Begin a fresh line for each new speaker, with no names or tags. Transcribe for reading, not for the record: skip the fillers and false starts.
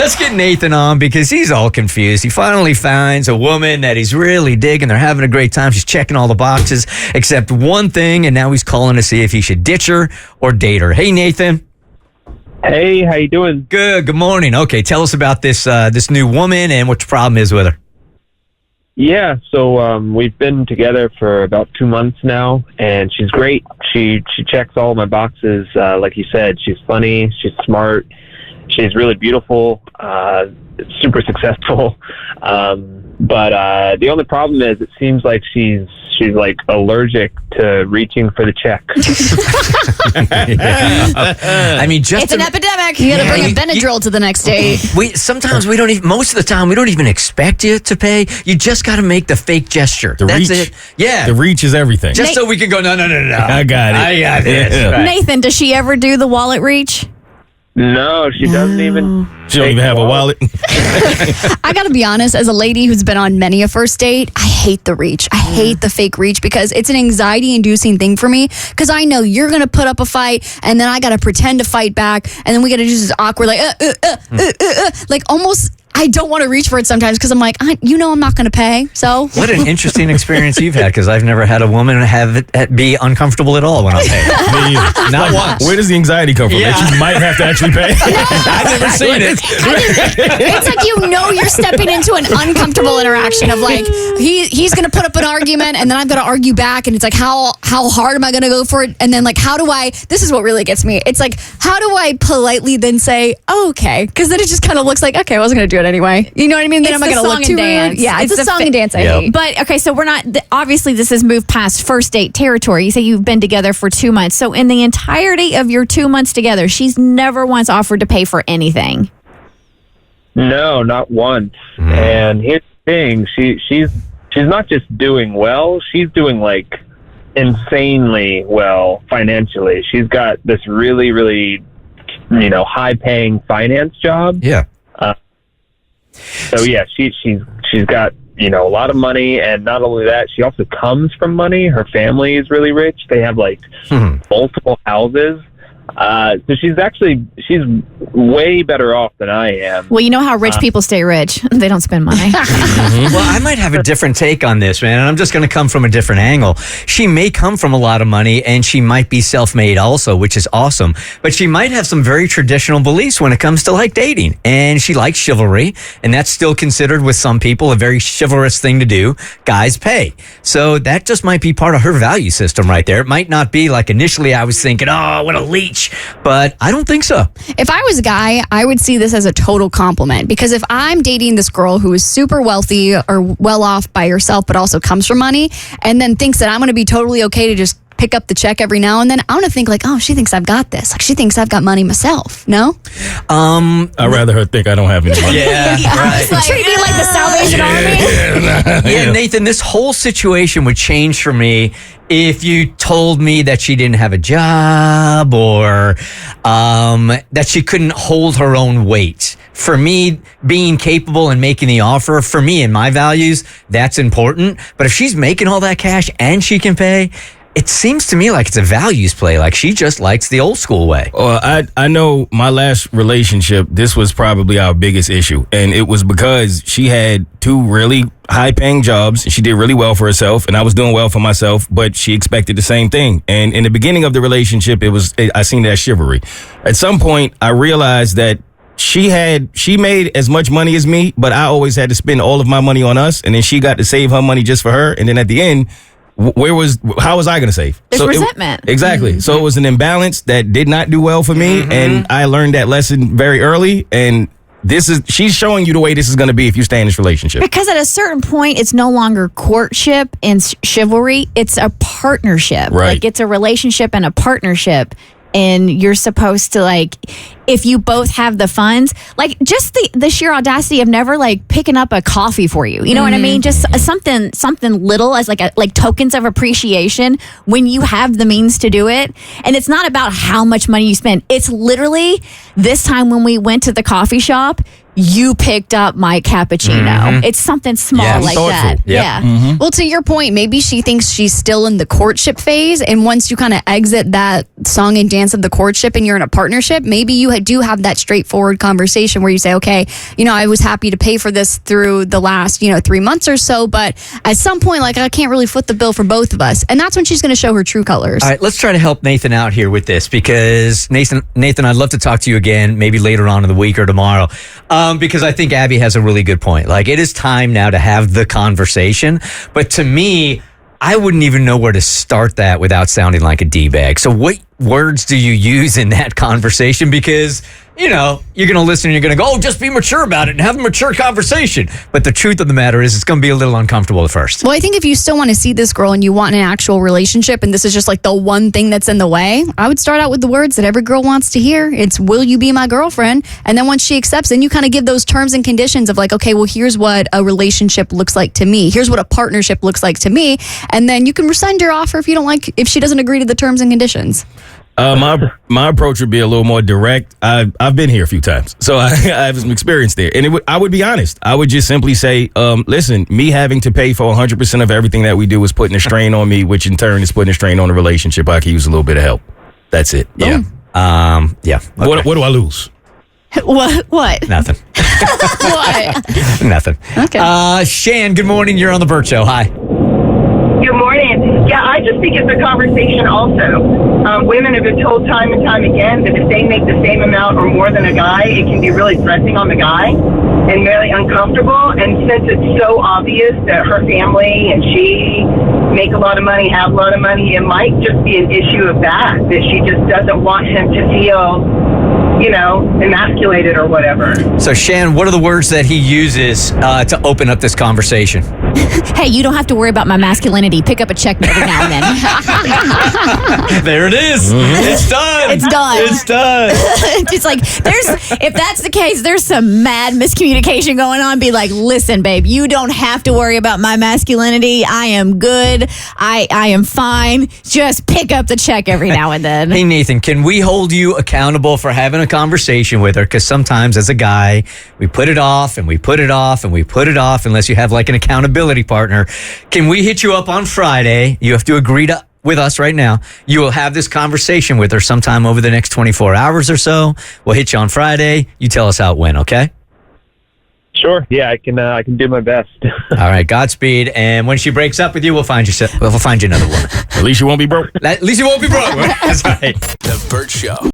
let's get Nathan on because he's all confused. He finally finds a woman that he's really digging. They're having a great time. She's checking all the boxes except one thing, and now he's calling to see if he should ditch her or date her. Hey, Nathan.
Hey, how you doing?
Good morning. Okay, tell us about this new woman and what your problem is with her.
Yeah, so we've been together for about 2 months now, and she's great. She checks all my boxes. Like you said, she's funny, she's smart, she's really beautiful, super successful. But the only problem is it seems like she's like allergic to reaching for the check.
I mean,
it's an epidemic. You got to bring a Benadryl to the next date.
Sometimes we don't even. Most of the time, we don't even expect you to pay. You just got to make the fake gesture. That's it. Yeah,
the reach is everything.
Just so we can go. No.
I got it.
I got this.
Yeah.
Right.
Nathan, does she ever do the wallet reach?
No, she doesn't even.
She don't even have a wallet.
I got to be honest, as a lady who's been on many a first date, I hate the reach. I hate the fake reach because it's an anxiety-inducing thing for me because I know you're going to put up a fight and then I got to pretend to fight back and then we got to do this awkward, like almost... I don't want to reach for it sometimes because I'm like, I'm not going to pay. So
what an interesting experience you've had because I've never had a woman have it be uncomfortable at all when I'm paying. Not once.
Where does the anxiety come from?
Yeah.
That you might have to actually pay?
I've never seen it.
It's like you're stepping into an uncomfortable interaction of like he's going to put up an argument and then I'm going to argue back and it's like how hard am I going to go for it and then like this is what really gets me. It's like how do I politely then say okay because then it just kind of looks like okay I wasn't going to do it anyway. You know what I mean? Then
It's
I'm not
the
going to look
song
too
and
rude.
dance.
Yeah, it's a song and dance I hate.
But okay, so we're not. Obviously, this has moved past first date territory. You say you've been together for 2 months. So in the entirety of your 2 months together, she's never once offered to pay for anything.
No, not once. And here's the thing: she's not just doing well; she's doing like insanely well financially. She's got this really, really, high-paying finance job.
Yeah.
So yeah, she's got a lot of money, and not only that, she also comes from money. Her family is really rich. They have like multiple houses. So she's way better off than I am.
Well, you know how rich people stay rich. They don't spend money.
Well, I might have a different take on this, man, and I'm just going to come from a different angle. She may come from a lot of money, and she might be self-made also, which is awesome. But she might have some very traditional beliefs when it comes to like dating, and she likes chivalry, and that's still considered with some people a very chivalrous thing to do. Guys pay. So that just might be part of her value system right there. It might not be like initially I was thinking, oh, what a leech, but I don't think so.
If I was a guy, I would see this as a total compliment because if I'm dating this girl who is super wealthy or well off by herself, but also comes from money and then thinks that I'm going to be totally okay to just pick up the check every now and then, I want to think like, oh, she thinks I've got this. Like she thinks I've got money myself. No?
I'd rather her think I don't have any money.
Yeah, right.
Treat me like the Salvation Army.
Yeah, Nathan, this whole situation would change for me if you told me that she didn't have a job or that she couldn't hold her own weight. For me, being capable and making the offer, for me and my values, that's important. But if she's making all that cash and she can pay, it seems to me like it's a values play. Like she just likes the old school way.
I know my last relationship, this was probably our biggest issue. And it was because she had 2 really high paying jobs. She did really well for herself and I was doing well for myself, but she expected the same thing. And in the beginning of the relationship, I seen that chivalry. At some point, I realized that she made as much money as me, but I always had to spend all of my money on us. And then she got to save her money just for her. And then at the end, how was I going to save?
There's resentment.
Exactly. So it was an imbalance that did not do well for me. And I learned that lesson very early. And she's showing you the way this is going to be if you stay in this relationship.
Because at a certain point, it's no longer courtship and chivalry. It's a partnership.
Right.
Like it's a relationship and a partnership. And you're supposed to like, if you both have the funds, like just the sheer audacity of never like picking up a coffee for you. You know what I mean? Just something little as like tokens of appreciation when you have the means to do it. And it's not about how much money you spend. It's literally this time when we went to the coffee shop, you picked up my cappuccino. It's something small
Yes.
like
Thoughtful.
that.
Yep.
Yeah.
Well, to your point, maybe she thinks she's still in the courtship phase. And once you kind of exit that song and dance of the courtship and you're in a partnership, maybe you do have that straightforward conversation where you say, okay, I was happy to pay for this through the last, 3 months or so. But at some point, like, I can't really foot the bill for both of us. And that's when she's going to show her true colors.
All right, let's try to help Nathan out here with this because Nathan, I'd love to talk to you again, maybe later on in the week or tomorrow, because I think Abby has a really good point. Like, it is time now to have the conversation, but to me, I wouldn't even know where to start that without sounding like a D-bag. So what words do you use in that conversation? Because, you're going to listen and you're going to go, oh, just be mature about it and have a mature conversation. But the truth of the matter is it's going to be a little uncomfortable at first.
Well, I think if you still want to see this girl and you want an actual relationship and this is just like the one thing that's in the way, I would start out with the words that every girl wants to hear. It's, will you be my girlfriend? And then once she accepts, then you kind of give those terms and conditions of like, okay, well, here's what a relationship looks like to me. Here's what a partnership looks like to me. And then you can rescind your offer if she doesn't agree to the terms and conditions.
My approach would be a little more direct. I've been here a few times, so I have some experience there. And I would be honest. I would just simply say, listen, me having to pay for 100% of everything that we do is putting a strain on me, which in turn is putting a strain on the relationship. I could use a little bit of help. That's it.
Yeah. Yeah. Okay.
What do I lose?
What?
Nothing.
What?
Nothing.
Okay.
Shan, good morning. You're on the Bert Show. Hi.
Good morning. Yeah, I just think it's a conversation also. Women have been told time and time again that if they make the same amount or more than a guy, it can be really pressing on the guy and really uncomfortable. And since it's so obvious that her family and she make a lot of money, have a lot of money, it might just be an issue of that she just doesn't want him to feel, emasculated or whatever.
So, Shan, what are the words that he uses to open up this conversation?
Hey, you don't have to worry about my masculinity. Pick up a check every now and then.
There it is. It's done.
It's done.
It's done.
Just like if that's the case, there's some mad miscommunication going on. Be like, listen, babe, you don't have to worry about my masculinity. I am good. I am fine. Just pick up the check every now and then.
Hey, Nathan, can we hold you accountable for having a conversation with her? Because sometimes as a guy, we put it off and we put it off and we put it off unless you have like an accountability partner. Can we hit you up on Friday? You have to agree with us right now. You will have this conversation with her sometime over the next 24 hours or so. We'll hit you on Friday. You tell us how it went, okay?
Sure. Yeah, I can do my best.
All right, Godspeed. And when she breaks up with you, we'll find you another woman.
At least you won't be broke.
At least you won't be broke. That's right.
The Bert Show.